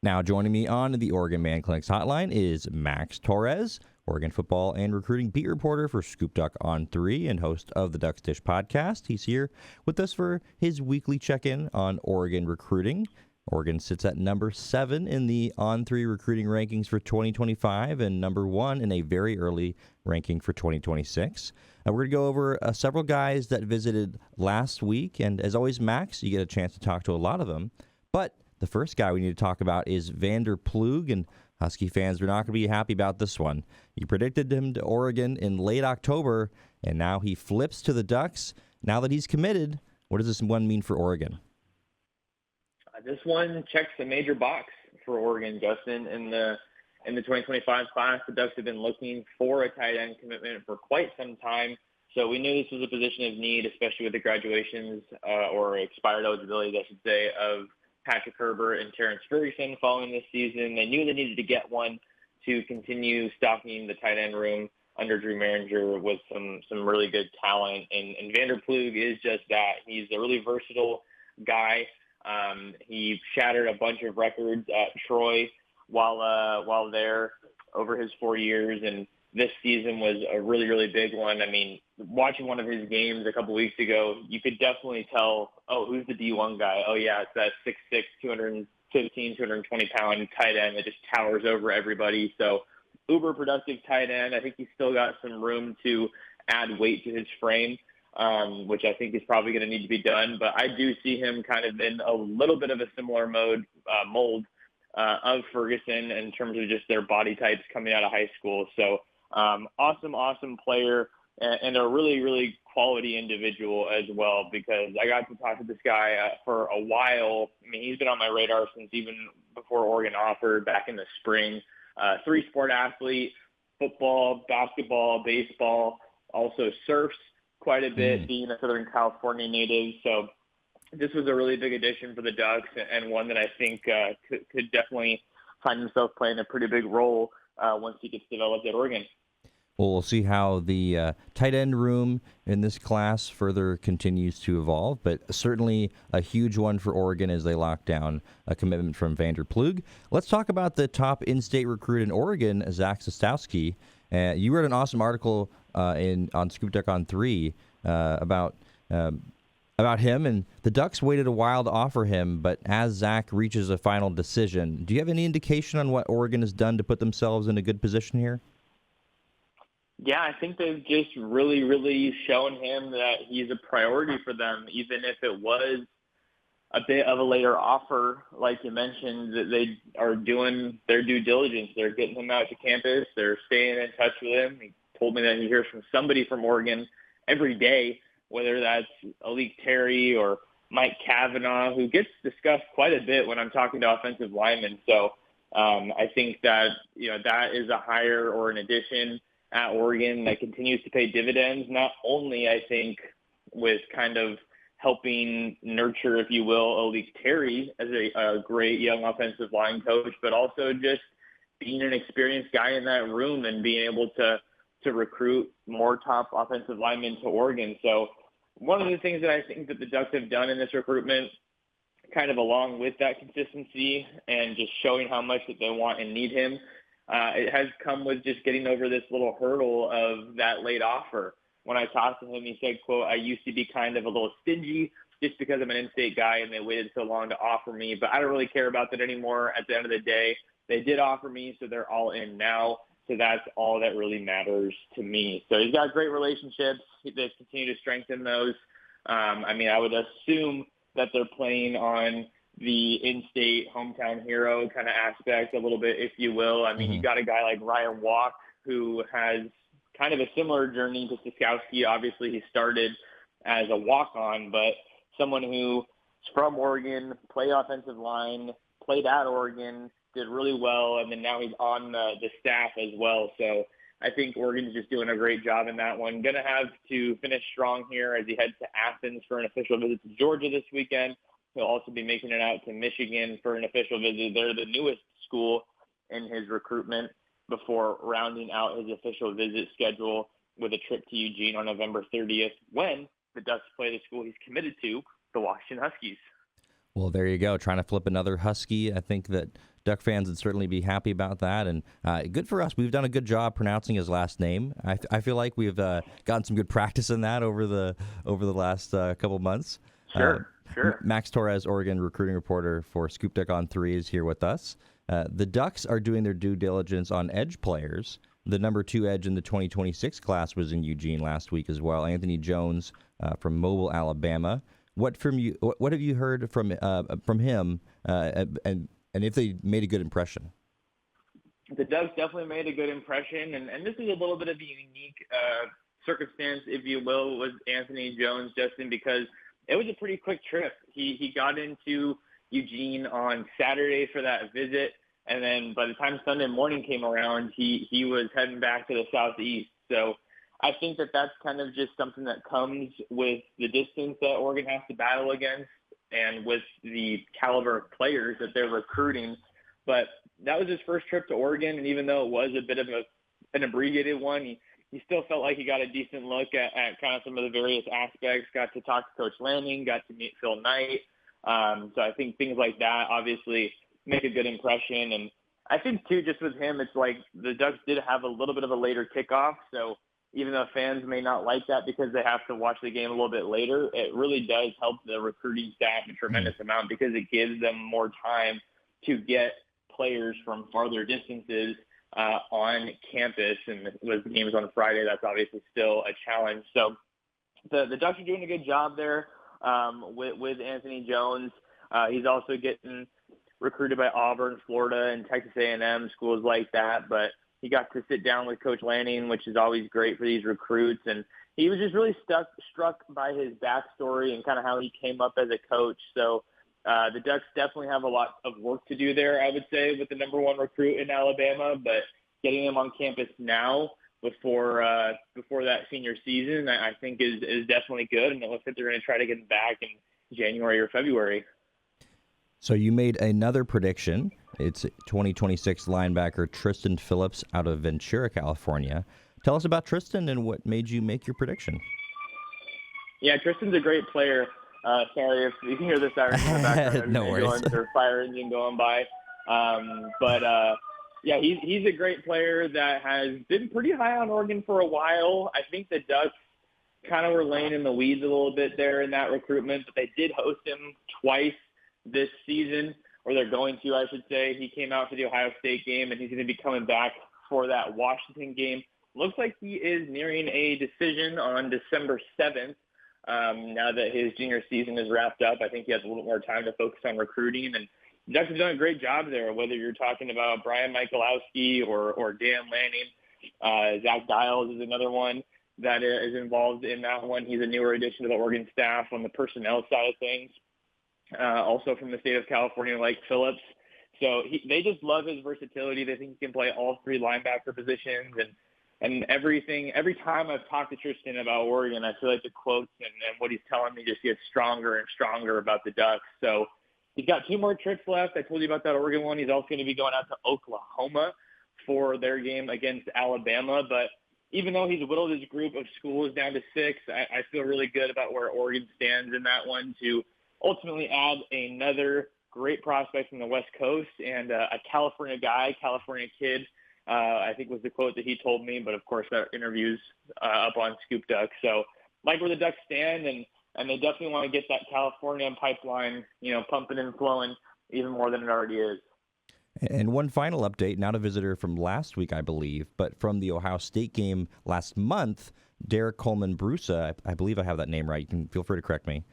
Now joining me on the Oregon Man Clinics hotline is Max Torres, Oregon football and recruiting beat reporter for ScoopDuck on 3 and host of the Ducks Dish podcast. He's here with us for his weekly check-in on Oregon recruiting. Oregon sits at number 7 in the On3 recruiting rankings for 2025 and number 1 in a very early ranking for 2026. We're going to go over several guys that visited last week, and as always, Max, you get a chance to talk to a lot of them. But the first guy we need to talk about is Vander Plug, and Husky fans are not going to be happy about this one. You predicted him to Oregon in late October, and now he flips to the Ducks. Now that he's committed, what does this one mean for Oregon? This one checks a major box for Oregon, Justin. In the 2025 class, the Ducks have been looking for a tight end commitment for quite some time. So we knew this was a position of need, especially with the graduations or expired eligibility, I should say, of Patrick Herbert and Terrence Ferguson following this season. They knew they needed to get one to continue stocking the tight end room under Drew Maringer with some really good talent. And Vander Plug is just that. He's a really versatile guy. He shattered a bunch of records at Troy while there over his 4 years, and this season was a really, really big one. I mean, watching one of his games a couple weeks ago, you could definitely tell, oh, who's the D1 guy? Oh, yeah, it's that 6'6", 215, 220-pound tight end that just towers over everybody. So uber productive tight end. I think he's still got some room to add weight to his frame, which I think is probably going to need to be done. But I do see him kind of in a little bit of a similar mold of Ferguson in terms of just their body types coming out of high school. So awesome player and a really, really quality individual as well, because I got to talk to this guy for a while. I mean, he's been on my radar since even before Oregon offered back in the spring. 3-sport athlete, football, basketball, baseball, also surfs quite a bit, being a Southern California native. So this was a really big addition for the Ducks, and one that I think could definitely find himself playing a pretty big role once he gets developed at Oregon. Well, we'll see how the tight end room in this class further continues to evolve, but certainly a huge one for Oregon as they lock down a commitment from Vander Plug. Let's talk about the top in-state recruit in Oregon, Zac Stascausky. You wrote an awesome article on ScoopDuck on 3 about him, and the Ducks waited a while to offer him, but as Zac reaches a final decision, do you have any indication on what Oregon has done to put themselves in a good position here? Yeah, I think they've just really, really shown him that he's a priority for them, even if it was a bit of a later offer. Like you mentioned, that they are doing their due diligence. They're getting him out to campus. They're staying in touch with him. He told me that he hears from somebody from Oregon every day, whether that's Alik Terry or Mike Kavanaugh, who gets discussed quite a bit when I'm talking to offensive linemen. So I think that, that is a hire or an addition at Oregon that continues to pay dividends, not only, I think, with kind of helping nurture, if you will, Alik Terry as a great young offensive line coach, but also just being an experienced guy in that room and being able to recruit more top offensive linemen to Oregon. So one of the things that I think that the Ducks have done in this recruitment, kind of along with that consistency and just showing how much that they want and need him, it has come with just getting over this little hurdle of that late offer. When I talked to him, he said, quote, "I used to be kind of a little stingy just because I'm an in-state guy and they waited so long to offer me, but I don't really care about that anymore. At the end of the day, they did offer me, so they're all in now. So that's all that really matters to me." So he's got great relationships. They continue to strengthen those. I would assume that they're playing on the in-state hometown hero kind of aspect a little bit, if you will. You got a guy like Ryan Walk, who has kind of a similar journey to Stascausky. Obviously, he started as a walk-on, but someone who's from Oregon, played offensive line, played at Oregon, did really well, and then now he's on the staff as well. So I think Oregon's just doing a great job in that one. Going to have to finish strong here as he heads to Athens for an official visit to Georgia this weekend. He'll also be making it out to Michigan for an official visit. They're the newest school in his recruitment before rounding out his official visit schedule with a trip to Eugene on November 30th when the Ducks play the school he's committed to, the Washington Huskies. Well, there you go. Trying to flip another Husky. I think that Duck fans would certainly be happy about that. And good for us. We've done a good job pronouncing his last name. I feel like we've gotten some good practice in that over the last couple months. Sure. Max Torres, Oregon recruiting reporter for ScoopDuck on 3, is here with us. The Ducks are doing their due diligence on edge players. The number 2 edge in the 2026 class was in Eugene last week as well. Anthony Jones from Mobile, Alabama. What have you heard from him, and if they made a good impression? The Ducks definitely made a good impression, and this is a little bit of a unique circumstance, if you will, with Anthony Jones, Justin, because it was a pretty quick trip. He got into Eugene on Saturday for that visit, and then by the time Sunday morning came around, he was heading back to the southeast. So I think that that's kind of just something that comes with the distance that Oregon has to battle against and with the caliber of players that they're recruiting. But that was his first trip to Oregon, and even though it was a bit of an abbreviated one, he still felt like he got a decent look at kind of some of the various aspects, got to talk to Coach Lanning, got to meet Phil Knight. So I think things like that obviously make a good impression. And I think, too, just with him, it's like the Ducks did have a little bit of a later kickoff. So even though fans may not like that because they have to watch the game a little bit later, it really does help the recruiting staff a tremendous amount because it gives them more time to get players from farther distances on campus. And with games on Friday, that's obviously still a challenge. So the Ducks are doing a good job there with Anthony Jones. He's also getting recruited by Auburn, Florida, and Texas A&M, schools like that. But he got to sit down with Coach Lanning, which is always great for these recruits. And he was just really struck by his backstory and kind of how he came up as a coach. So the Ducks definitely have a lot of work to do there, I would say, with the number 1 recruit in Alabama. But getting him on campus now before that senior season, I think is definitely good. And it looks like they're going to try to get him back in January or February. So you made another prediction. It's 2026 linebacker Tristan Phillips out of Ventura, California. Tell us about Tristan and what made you make your prediction. Yeah, Tristan's a great player. Sorry if you can hear the sirens in the background. No worries. Or fire engine going by. Yeah, he's a great player that has been pretty high on Oregon for a while. I think the Ducks kind of were laying in the weeds a little bit there in that recruitment, but they did host him twice this season, or they're going to, I should say. He came out for the Ohio State game, and he's going to be coming back for that Washington game. Looks like he is nearing a decision on December 7th. Now that his junior season is wrapped up, I think he has a little more time to focus on recruiting. And the Ducks have done a great job there, whether you're talking about Brian Michalowski or Dan Lanning. Zach Giles is another one that is involved in that one. He's a newer addition to the Oregon staff on the personnel side of things. Also from the state of California, like Phillips. So they just love his versatility. They think he can play all 3 linebacker positions. And every time I've talked to Tristan about Oregon, I feel like the quotes and what he's telling me just gets stronger and stronger about the Ducks. So he's got 2 more trips left. I told you about that Oregon one. He's also going to be going out to Oklahoma for their game against Alabama. But even though he's whittled his group of schools down to 6, I feel really good about where Oregon stands in that one to ultimately add another great prospect from the West Coast and a California guy, California kid, I think was the quote that he told me. But, of course, that interview's up on ScoopDuck. So like where the Ducks stand, and they definitely want to get that California pipeline, pumping and flowing even more than it already is. And one final update, not a visitor from last week, I believe, but from the Ohio State game last month, Derek Coleman Brusa, I believe I have that name right. You can feel free to correct me.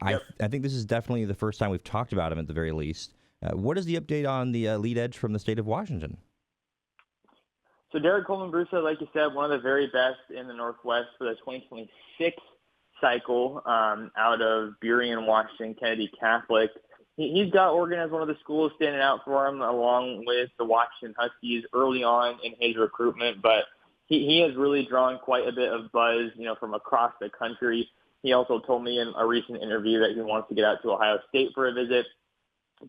Yep. I think this is definitely the first time we've talked about him at the very least. What is the update on the lead edge from the state of Washington? So Derek Coleman Brusa, like you said, one of the very best in the Northwest for the 2026 cycle out of Burien, Washington, Kennedy Catholic. He's got Oregon as one of the schools standing out for him, along with the Washington Huskies early on in his recruitment. But he has really drawn quite a bit of buzz, from across the country. He also told me in a recent interview that he wants to get out to Ohio State for a visit.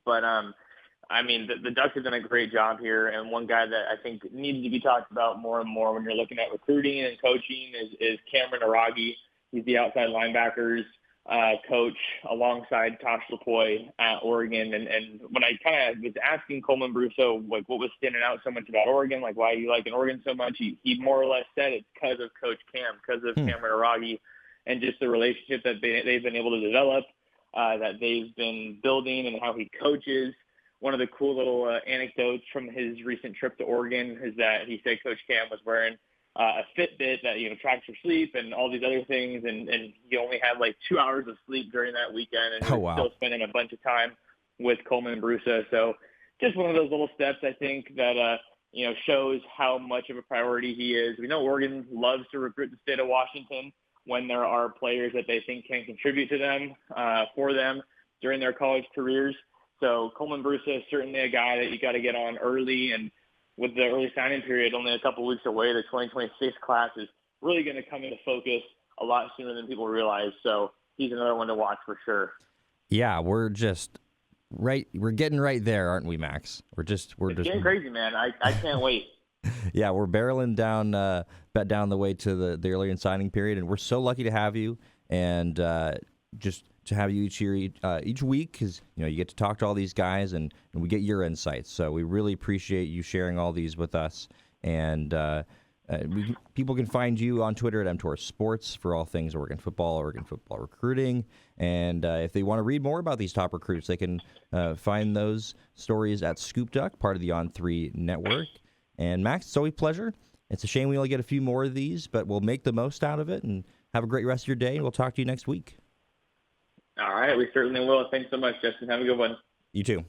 But, the Ducks have done a great job here. And one guy that I think needs to be talked about more and more when you're looking at recruiting and coaching is Cameron Aragi. He's the outside linebackers coach alongside Tosh Lupoi at Oregon. And when I kind of was asking Coleman Brasso, like, what was standing out so much about Oregon, like, why you liking Oregon so much, he more or less said it's because of Coach Cam, because of Cameron Aragi, and just the relationship that they've been able to develop, that they've been building, and how he coaches. One of the cool little anecdotes from his recent trip to Oregon is that he said Coach Cam was wearing a Fitbit that, tracks your sleep and all these other things. And he only had like 2 hours of sleep during that weekend, and he was still spending a bunch of time with Coleman Brasso. So just one of those little steps, I think, that, shows how much of a priority he is. We know Oregon loves to recruit the state of Washington when there are players that they think can contribute to them, for them during their college careers. So Coleman Brasso is certainly a guy that you got to get on early, and with the early signing period only a couple weeks away, the 2026 class is really going to come into focus a lot sooner than people realize. So he's another one to watch for sure. Yeah, we're just we're getting right there, aren't we, Max? We're just getting crazy, man. I can't wait. Yeah, we're barreling down the way to the early signing period, and we're so lucky to have you, and just to have you each year, each week, because you get to talk to all these guys, and we get your insights. So we really appreciate you sharing all these with us. And people can find you on Twitter at mTorresSports for all things Oregon football recruiting. And if they want to read more about these top recruits, they can find those stories at ScoopDuck, part of the On3 network. And Max, it's always a pleasure. It's a shame we only get a few more of these, but we'll make the most out of it. And have a great rest of your day, and we'll talk to you next week. All right, we certainly will. Thanks so much, Justin. Have a good one. You too.